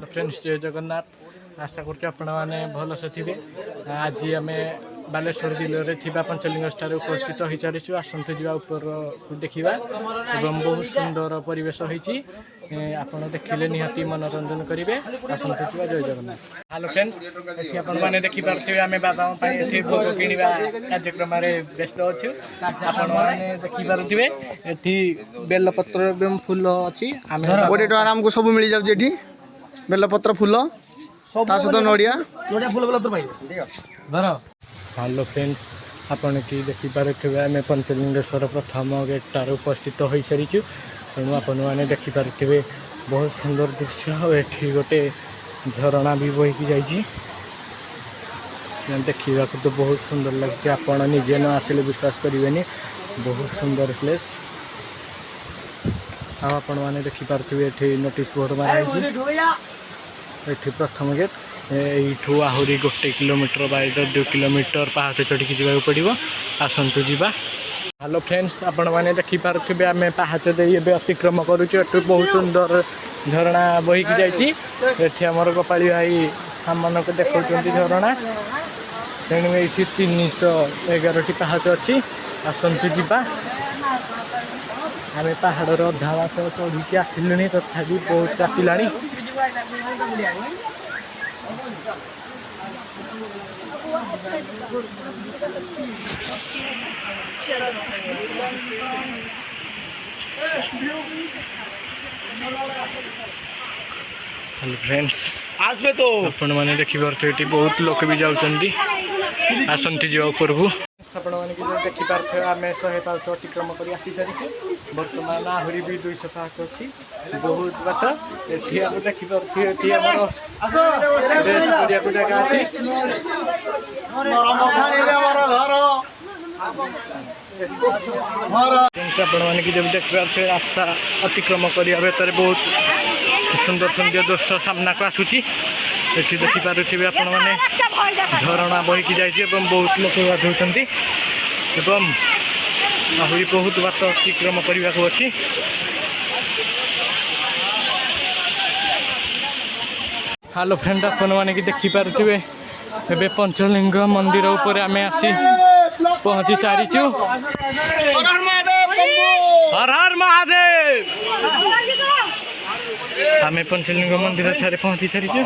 Friends जय जगन्नाथ। आशा करते आपने भलसे थे। आज आम बालेश्वर जिले में पंचलिंग उपस्थित हो सारी आसतु जा ऊपर देखा एवं बहुत सुंदर परिवेश होती आप देखिले निहाती मनोरंजन करेंगे। आसतु जय जगन्नाथ। हेलो फ्रेंड्स ये आपने देखिपे आम बाबा भोग किणवा कार्यक्रम व्यस्त अच्छु। आपने देखिपे ये बेलपत्र एवं फूल अच्छी आमको सब मिल जाए बेलपत्र फूल सहित नड़िया फूल हेलो फ्रेंड्स आपन कि देखिपे आम पंचलिंगेश्वर प्रथम गेटार उपस्थित हो सारी तेणु आपने देखिपे बहुत सुंदर दृश्य ये गोटे झरणा भी बहीकि जाइए देखा तो बहुत सुंदर लगे। आपड़ निजे न आसिले विश्वास करेंगे बहुत सुंदर प्लेस। आपण मैंने देखिपे ये नोटिस बोर्ड मारा ये प्रथम गेट यू आहरी 1 किलोमीटर बाय 2 किलोमीटर पहाड़ चढ़ी जावाक पड़ो। आसतु जा। हेलो फ्रेंड्स आपण मैंने देखिपे आम पहाच दे अतिक्रम करुचु। बहुत सुंदर झरणा बहीकि जाइए आमर गोपाली भाई आम मन को देखा झरणा तेणु ये 311 पहाच अच्छी। आसतु जा। आम पहाड़ अधा बात चढ़ी आसिलु तथापि बहुत रातिला। हेलो फ्रेंड्स आज में तो आपण मैंने देखिपे बहुत लोग भी जाऊँगी। आसतु जा ऊपर को आपण मैंने देखिपे आम 100 पाँच अतिक्रम कर आसी सारी बर्तमान आहरी भी 200 पाँच अच्छी बहुत बात ये देखिपे जगह अच्छी आपने जब देखिए रास्ता अतिक्रम करने भर बहुत सुंदर सुंदर दृश्य सामना को आसूँ। ये देखिपे आपण मैंने झरणा बहीकि जाइए बहुत लोग गाधुंट एवं आहरी बहुत बात अतिक्रम करने को अच्छी। हेलो फ्रेंड आपने देखिपे ए पंचलिंग मंदिर उपर आम आसी पहुँची सारीचु। हर हर महादेव। आम पंचलिंग मंदिर ठारे पहुँची सारीचु।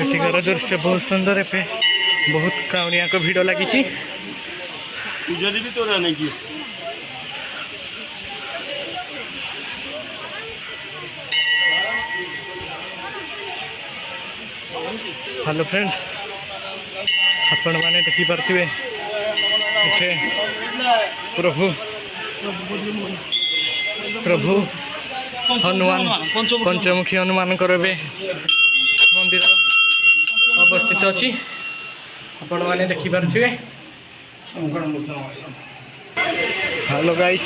एठिकार दृश्य बहुत सुंदर। ए बहुत काउनिया को भिड़ लगी। हेलो फ्रेंड आपण मैंने देखिपे इथे प्रभु प्रभु हनुमान पंचमुखी हनुमान मंदिर अवस्थित अच्छी। आपण मैंने देखिपे। हेलो गाइस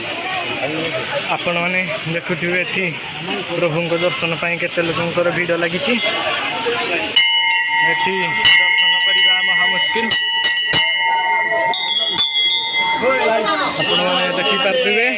आपण मैंने देखुवे ये प्रभु दर्शन पाई केते लोकंर भिड़ लगी। दर्शन करवा महा मुश्किल। आपने देखिपे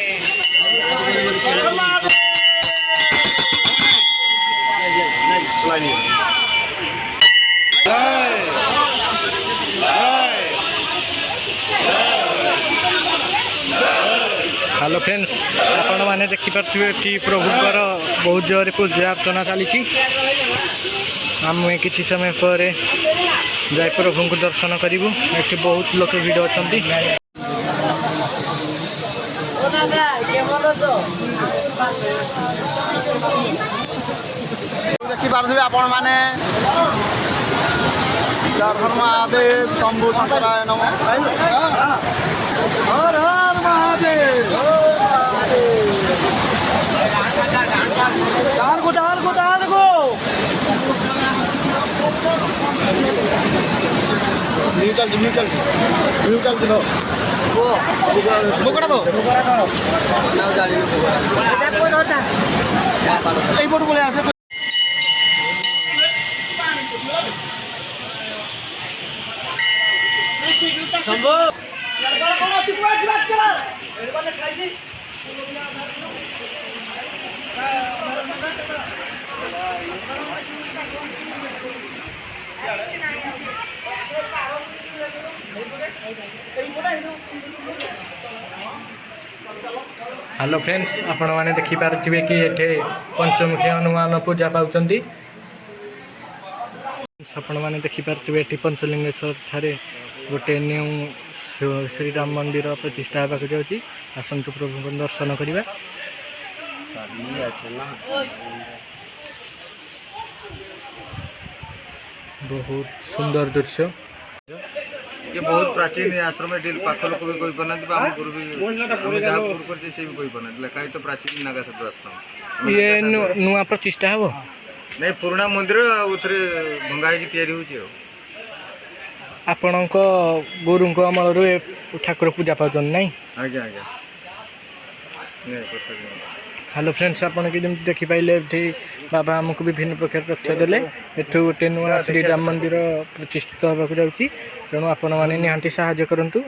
हेलो फ्रेंड्स आपण मैंने देखिपे ये प्रभुकर बहुत जोर पूजा अर्चना चली। आम किसी समय पर जाए प्रभु को दर्शन करूँ। ये बहुत लोग भिड़ अच्छा। देखिपे आपण मैंने हर महादेव शंभु शंकराय नमः। हर हर महादेव। हेलो फ्रेंड्स, आपण मैंने देखिपे कि ये पंचमुखी हनुमान पूजा पाँच आपण मैंने देखिपे ये पंचलिंगेश्वर ठारे गोटे न्यू श्रीराम मंदिर प्रतिष्ठा होगा जाऊँगी। आसतु प्रभु को दर्शन करवा। बहुत सुंदर दृश्य। ये बहुत प्राचीन आश्रम है। पाख लोक भी कोई पाना आम गुरु भी जहाँ गुरु करते से भी कोई पाना लेखाई तो प्राचीन नागा शब्द आश्रम ये नुआ प्रतिष्ठा हे नहीं पुराना मंदिर उथरे भंगा होगी तैयारी होची आपण गुरु अमल ठाकुर पूजा पाँच नहीं। आज्ञा आज्ञा हेलो फ्रेंड्स, आपन के जमी देखिपारे बाबा आमको विभिन्न प्रकार रक्षा देले। एठू गोटे नुआ श्रीराम मंदिर प्रतिष्ठित होगा जाऊँगी। तेणु आपण मैंने निहांती साहाय्य करंतु।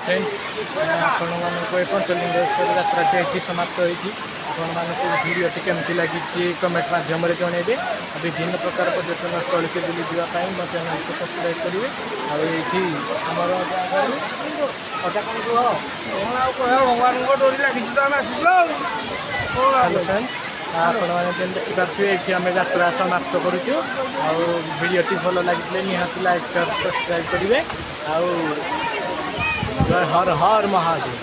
फ्रेंड्स, आपण मानक पंचलिंगेश्वर यात्रा ये समाप्त होती। आपण मानक वीडियो केमती लगी कमेंट मध्यम जनइबे। विभिन्न प्रकार पर्यटन स्थल के बुली जावाई मो चैनल को सब्सक्राइब करेंगे। आमर भगवान को डोरी लगी तो आम आस हेलो फ्रेंड्स, आपण मैंने देखिपे ये आम यात्रा समाप्त करुचु। वीडियोटी भल लगे निहाती लाइक शेयर सब्सक्राइब करेंगे। जय हर हर महादेव।